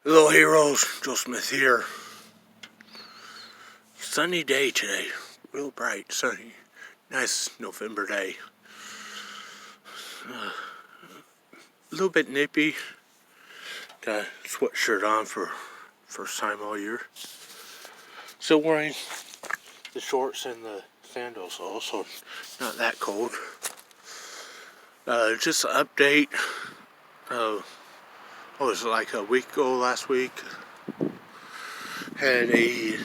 Hello heroes, Joe Smith here. Sunny day today, real bright, sunny, nice November day. A little bit nippy, got a sweatshirt on for first time all year. Still wearing the shorts and the sandals though, so not that cold. Just an update, what was it, like a week ago last week? Had a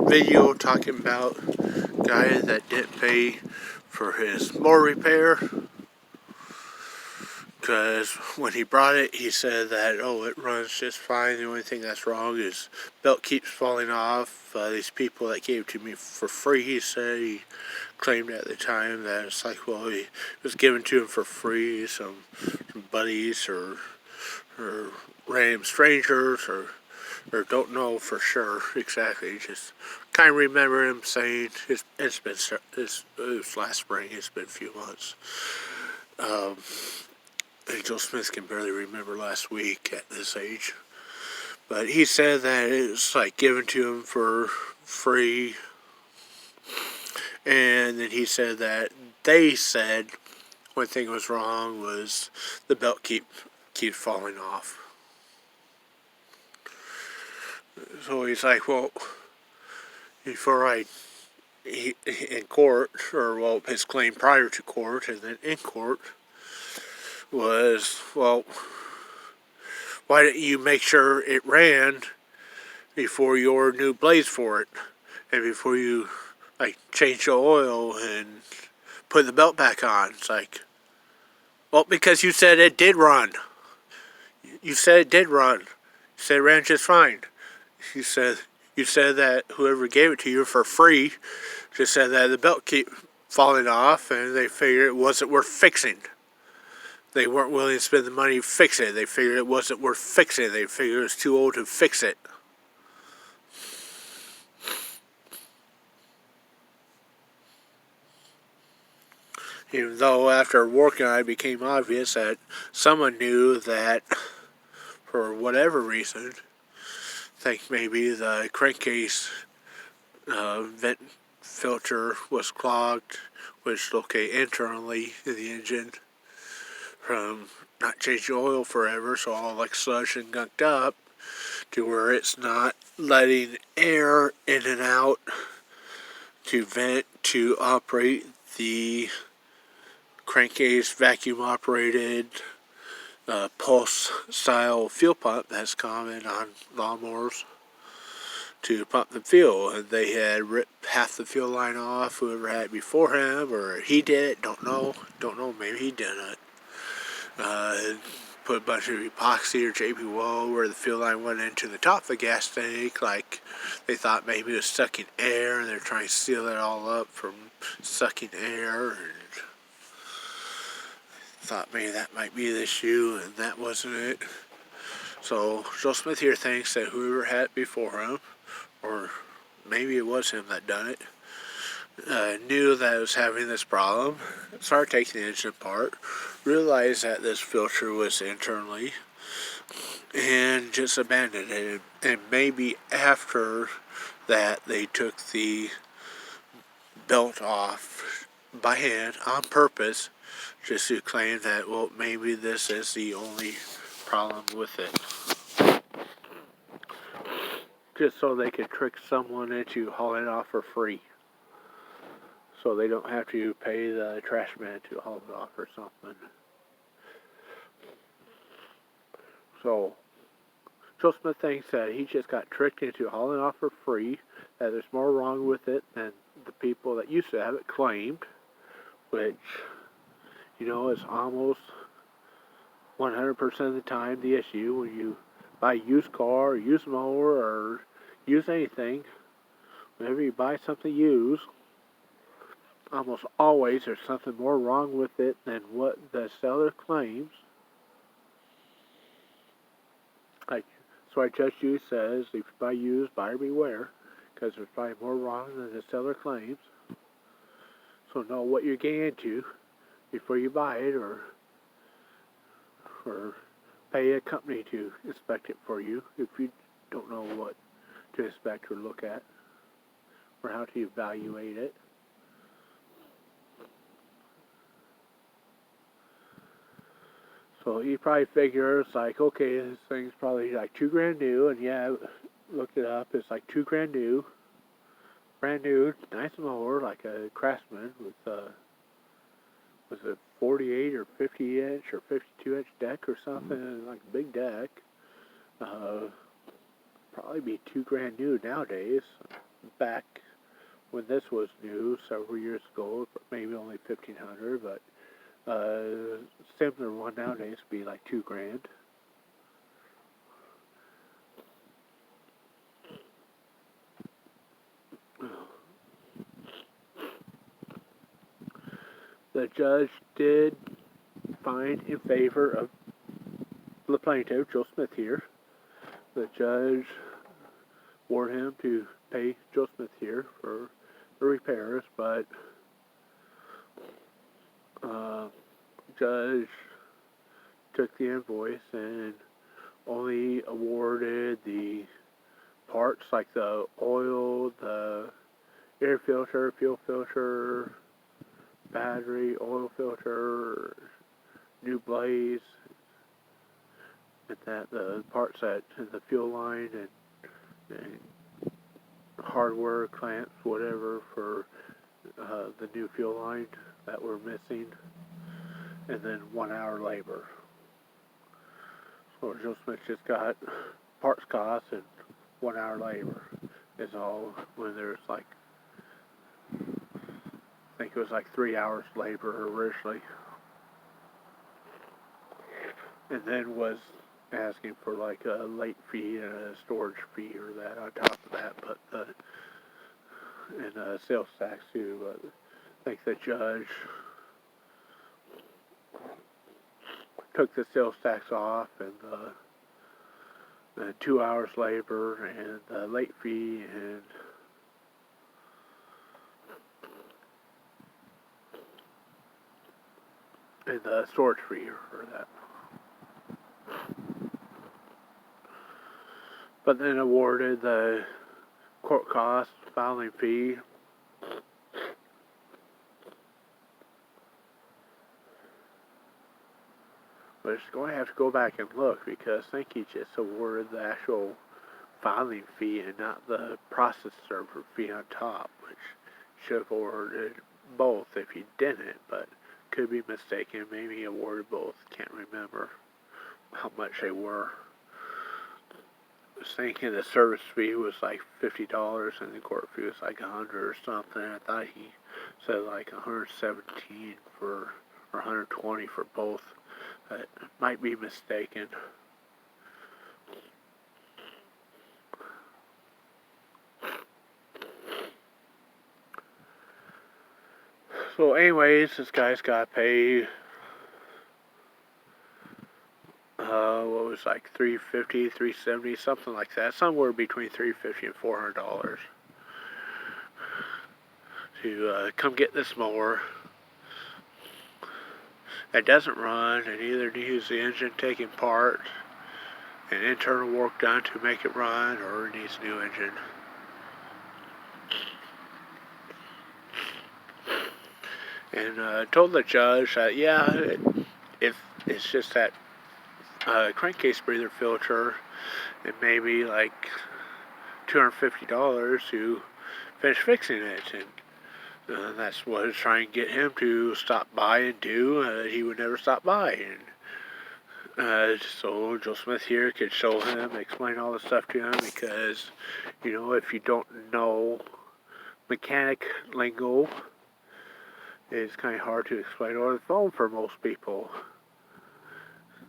video talking about a guy that didn't pay for his mower repair, because when he brought it he said that it runs just fine, the only thing that's wrong is belt keeps falling off. These people that gave it to me for free, he said, he claimed at the time that it's like, well, it was given to him for free, some buddies or random strangers or don't know for sure exactly. Just kind of remember him saying it was last spring. It's been a few months. Joe Smith can barely remember last week at this age, but he said that it was like given to him for free, and then he said that they said one thing was wrong was the belt keeps falling off. So he's like, well, before in court, or well, his claim prior to court and then in court was, well, why didn't you make sure it ran before you ordered new blades for it and before you change the oil and put the belt back on? It's like, well, because you said it did run. You said it did run. You said it ran just fine. You said that whoever gave it to you for free just said that the belt keep falling off and they figured it wasn't worth fixing. They weren't willing to spend the money to fix it. They figured it wasn't worth fixing. They figured it was too old to fix it. Even though after working on it, it became obvious that someone knew that, for whatever reason, I think maybe the crankcase vent filter was clogged, which located internally in the engine from not changing oil forever, so all like sludged and gunked up to where it's not letting air in and out to vent to operate the crankcase vacuum operated pulse style fuel pump that's common on lawnmowers to pump the fuel. And they had ripped half the fuel line off, whoever had it before him, or he did it, don't know, maybe he didn't. Put a bunch of epoxy or JP Weld where the fuel line went into the top of the gas tank, like they thought maybe it was sucking air and they're trying to seal it all up from sucking air, and thought maybe that might be the issue, and that wasn't it. So Joe Smith here thinks that whoever had it before him, or maybe it was him that done it, knew that it was having this problem, started taking the engine apart, realized that this filter was internally, and just abandoned it. And maybe after that they took the belt off by hand on purpose, just to claim that, well, maybe this is the only problem with it. Just so they could trick someone into hauling it off for free. So they don't have to pay the trash man to haul it off or something. So Joe Smith thinks that he just got tricked into hauling it off for free, that there's more wrong with it than the people that used to have it claimed, which, is almost 100% of the time the issue when you buy a used car, or used mower, or use anything. Whenever you buy something used, almost always there's something more wrong with it than what the seller claims. Like, that's why Judge Judy says, if you buy used, buyer beware, because there's probably more wrong than the seller claims. So know what you're getting into before you buy it, or pay a company to inspect it for you if you don't know what to inspect or look at or how to evaluate it. So you probably figure it's like, okay, this thing's probably like $2,000 new, and yeah, I looked it up. It's like $2,000 new, brand new, nice mower, like a Craftsman with was it 48 or 50 inch or 52 inch deck or something, like a big deck. Probably be $2,000 new nowadays. Back when this was new, several years ago, maybe only 1,500, but similar one nowadays would be like $2,000. The judge did find in favor of the plaintiff, Joe Smith here. The judge ordered him to pay Joe Smith here for the repairs, but judge took the invoice and only awarded the parts like the oil, the air filter, fuel filter, battery, oil filter, new blades, and that the parts that the fuel line and hardware clamps, whatever, for the new fuel line that were missing, and then 1 hour labor. So Joe Smith just got parts costs and 1 hour labor is all, when there's like, I think it was like 3 hours labor originally. And then was asking for like a late fee and a storage fee or that on top of that, but and sales tax too. I think the judge took the sales tax off and the 2 hours labor and the late fee and the storage fee for that. But then awarded the court cost, filing fee, but it's going to have to go back and look because I think he just awarded the actual filing fee and not the process server fee on top, which should have awarded both if he didn't, but could be mistaken. Maybe he awarded both. Can't remember how much they were. I was thinking the service fee was like $50 and the court fee was like $100 or something. I thought he said like $117 for or $120 for both. But might be mistaken. So anyways, this guy's got paid what was like $350, $370, something like that, somewhere between $350 and $400 to come get this mower. It doesn't run, and either needs the engine taken apart and internal work done to make it run, or it needs a new engine. And told the judge that if it's just that crankcase breather filter, and maybe like $250 to finish fixing it, and that's what I was trying to get him to stop by and do. He would never stop by, and so Joe Smith here could show him, explain all the stuff to him, because if you don't know mechanic lingo, it's kind of hard to explain over the phone for most people.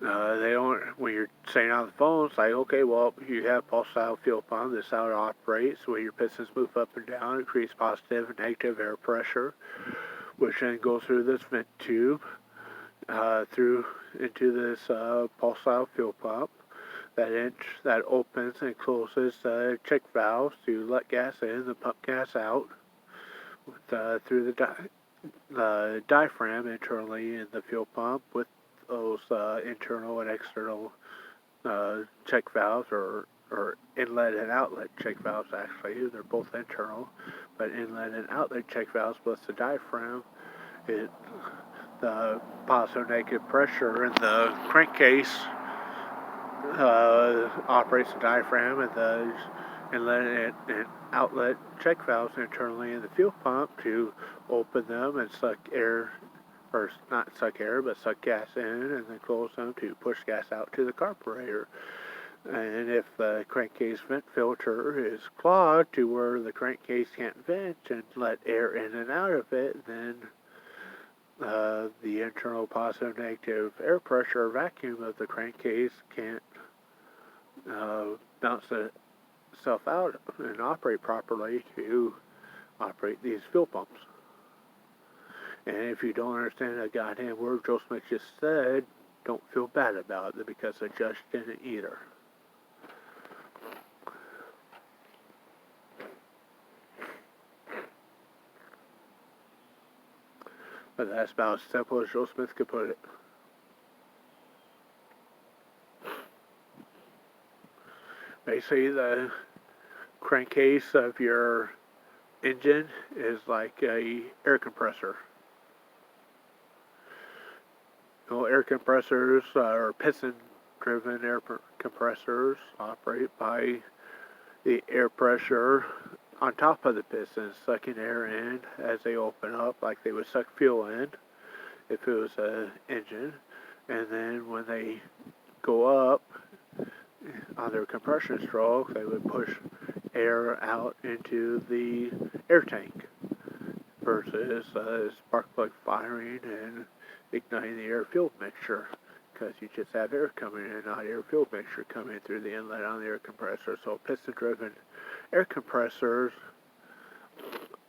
They don't, when you're saying on the phone, it's like, okay, well, you have pulse-style fuel pump. This is how it operates. When your pistons move up and down, it creates positive and negative air pressure, which then goes through this vent tube, through into this pulse-style fuel pump. That opens and closes the check valves to let gas in and pump gas out through the diaphragm internally in the fuel pump with those internal and external check valves, or inlet and outlet check valves. Actually, they're both internal, but inlet and outlet check valves plus the diaphragm. The positive negative pressure in the crankcase operates the diaphragm, and the inlet and outlet check valves internally in the fuel pump to open them and suck air, or not suck air, but suck gas in, and then close them to push gas out to the carburetor. And if the crankcase vent filter is clogged to where the crankcase can't vent and let air in and out of it, then the internal positive negative air pressure or vacuum of the crankcase can't bounce itself out and operate properly to operate these fuel pumps. And if you don't understand a goddamn word Joe Smith just said, don't feel bad about it, because the judge didn't either. But that's about as simple as Joe Smith could put it. Basically, the crankcase of your engine is like a air compressor. Air compressors or piston-driven air compressors operate by the air pressure on top of the pistons, sucking air in as they open up, like they would suck fuel in if it was an engine. And then when they go up on their compression stroke, they would push air out into the air tank versus spark plug firing and igniting the air-fuel mixture, because you just have air coming in, not air-fuel mixture coming through the inlet on the air compressor. So piston-driven air compressors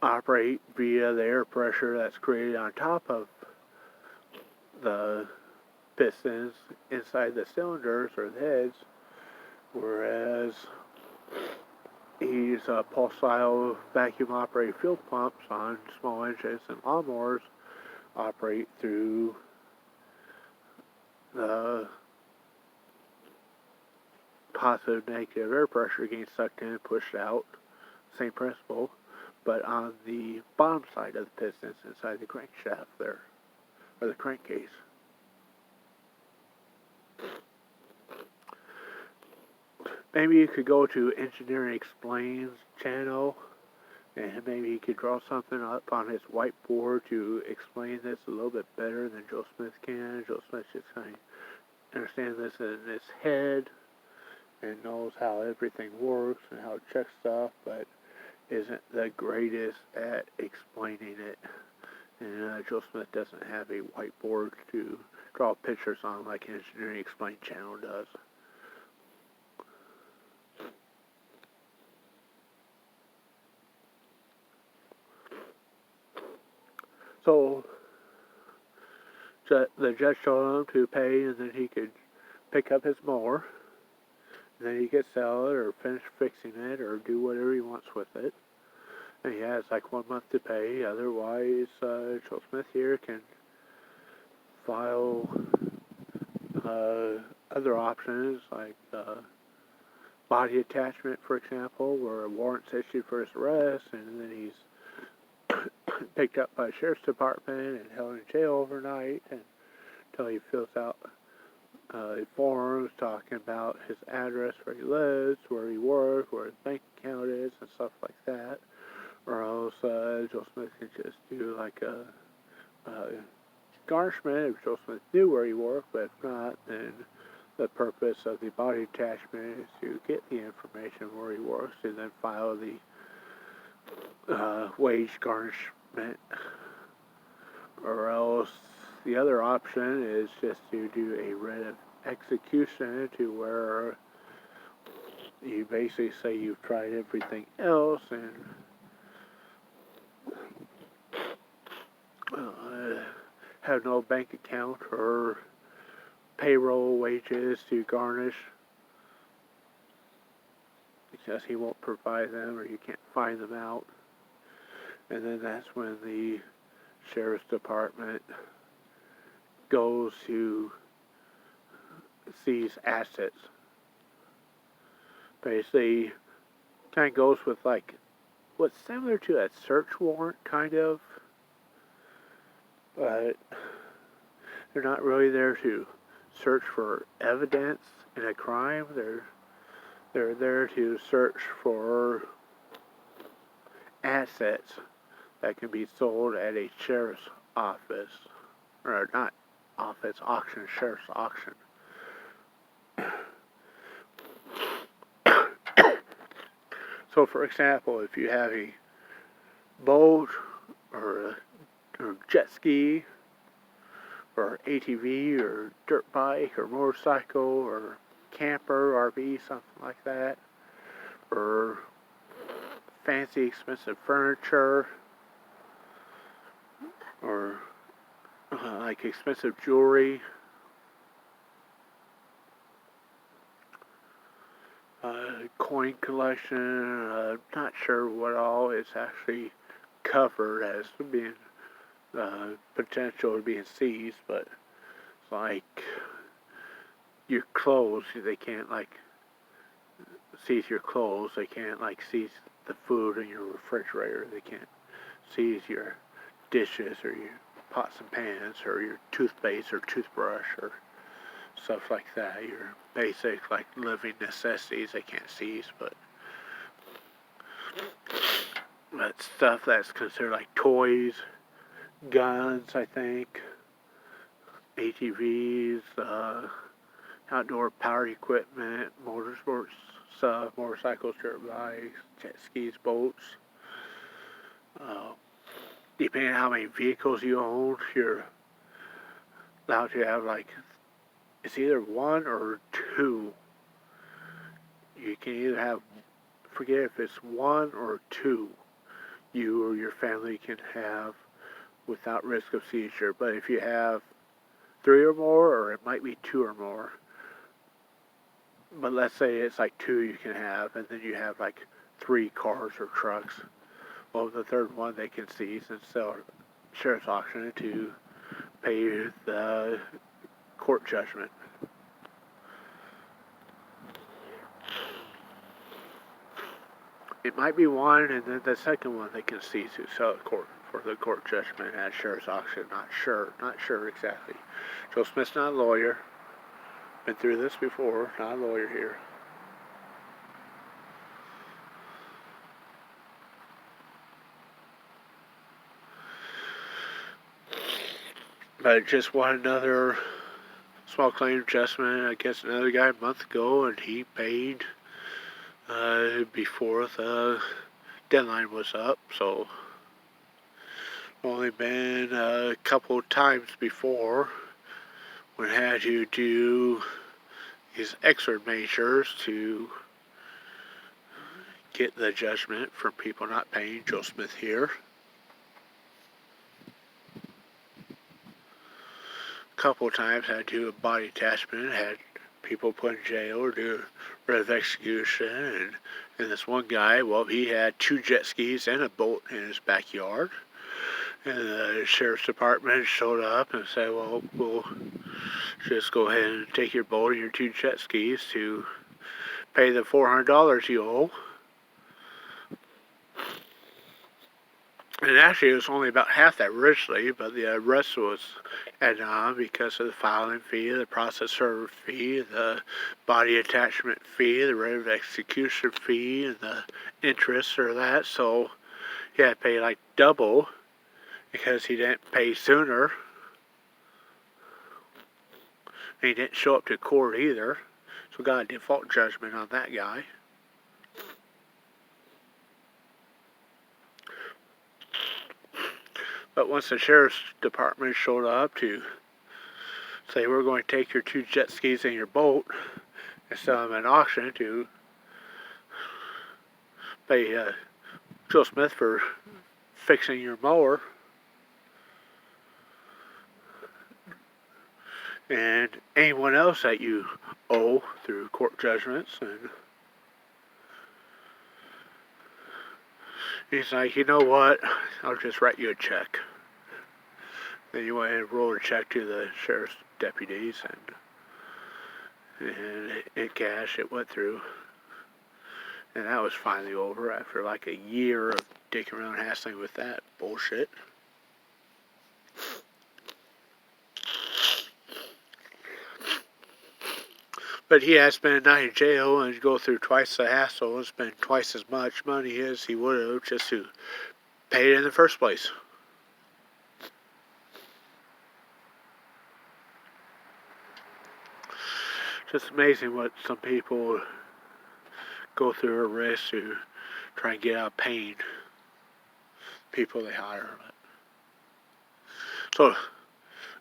operate via the air pressure that's created on top of the pistons inside the cylinders or the heads, whereas these pulse-style vacuum-operated fuel pumps on small engines and lawnmowers operate through the positive negative air pressure getting sucked in and pushed out, same principle, but on the bottom side of the pistons inside the crankshaft there, or the crankcase. Maybe you could go to Engineering Explains channel, and maybe he could draw something up on his whiteboard to explain this a little bit better than Joe Smith can. Joe Smith just kind of understands this in his head and knows how everything works and how to check stuff, but isn't the greatest at explaining it. And Joe Smith doesn't have a whiteboard to draw pictures on like Engineering Explain channel does. So the judge told him to pay, and then he could pick up his mower, and then he could sell it or finish fixing it or do whatever he wants with it. And he has like 1 month to pay. Otherwise, Joe Smith here can file other options like body attachment, for example, where a warrant's issued for his arrest, and then he's picked up by the sheriff's department and held in jail overnight until he fills out forms talking about his address, where he lives, where he works, where his bank account is, and stuff like that. Or else Joe Smith can just do like a garnishment if Joe Smith knew where he worked, but if not, then the purpose of the body attachment is to get the information where he works and then file the wage garnishment. Or else the other option is just to do a writ of execution, to where you basically say you've tried everything else and have no bank account or payroll wages to garnish, because he won't provide them or you can't find them out. And then that's when the sheriff's department goes to seize assets Basically, kind of goes with like what's similar to a search warrant, kind of, but they're not really there to search for evidence in a crime. They're there to search for assets that can be sold at a sheriff's office, or not office, auction, sheriff's auction. So, for example, if you have a boat or a jet ski or ATV or dirt bike or motorcycle or camper, RV, something like that, or fancy expensive furniture, or like expensive jewelry, coin collection, not sure what all is actually covered as being potential of being seized, but like your clothes, they can't like seize your clothes, they can't like seize the food in your refrigerator, they can't seize your dishes or your pots and pans or your toothpaste or toothbrush or stuff like that. Your basic like living necessities they can't seize, but stuff that's considered like toys, guns, I think, ATVs, outdoor power equipment, motorsports stuff, motorcycles, dirt bikes, jet skis, boats. Depending on how many vehicles you own, you're allowed to have like, it's either one or two. You can either have, forget if it's one or two, you or your family can have without risk of seizure. But if you have three or more, or it might be two or more, but let's say it's like two you can have, and then you have like 3 cars or trucks. Well, the third one they can seize and sell sheriff's auction to pay the court judgment. It might be one, and then the second one they can seize to sell at court for the court judgment at sheriff's auction. Not sure exactly. Joe Smith's not a lawyer. Been through this before. Not a lawyer here. But just one another small claim adjustment against another guy a month ago, and he paid before the deadline was up. So only been a couple times before when I had to do these extra measures to get the judgment from people not paying. Joe Smith here. A couple of times I had to do a body attachment, had people put in jail or do a writ of execution, and this one guy, well, he had 2 jet skis and a boat in his backyard. And the sheriff's department showed up and said, well, we'll just go ahead and take your boat and your 2 jet skis to pay the $400 you owe. And actually, it was only about half that originally, but the rest was added on because of the filing fee, the process server fee, the body attachment fee, the rate of execution fee, and the interest or that. So he had to pay like double because he didn't pay sooner. And he didn't show up to court either. So got a default judgment on that guy. But once the sheriff's department showed up to say, we're going to take your 2 jet skis and your boat and sell them at auction to pay Joe Smith for fixing your mower, and anyone else that you owe through court judgments. And he's like, you know what, I'll just write you a check. Then you went and rolled a check to the sheriff's deputies, and in cash it went through. And that was finally over after like a year of dicking around hassling with that bullshit. But he has spent a night in jail and go through twice the hassle and spend twice as much money as he would have just to pay it in the first place. Just amazing what some people go through a risk to try and get out of pain. People they hire. So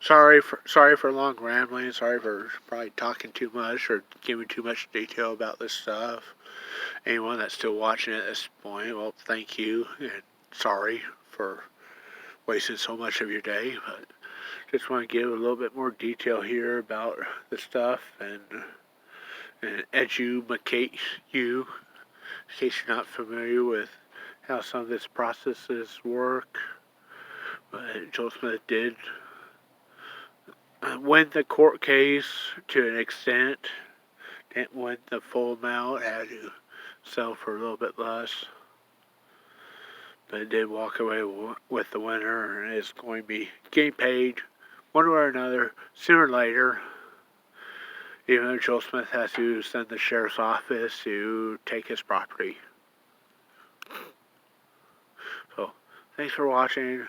sorry for long rambling. Sorry for probably talking too much or giving too much detail about this stuff. Anyone that's still watching at this point, well, thank you and sorry for wasting so much of your day. But just want to give a little bit more detail here about the stuff and educate you in case you're not familiar with how some of this processes work. But Joe Smith did win the court case to an extent. Didn't win the full amount, had to sell for a little bit less. But did walk away with the winner and is going to be getting paid one way or another sooner or later. Even though Joe Smith has to send the sheriff's office to take his property. So, thanks for watching.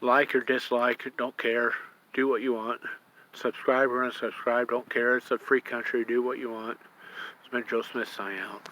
Like or dislike, don't care. Do what you want. Subscribe or unsubscribe, don't care. It's a free country. Do what you want. It's been Joe Smith signing out.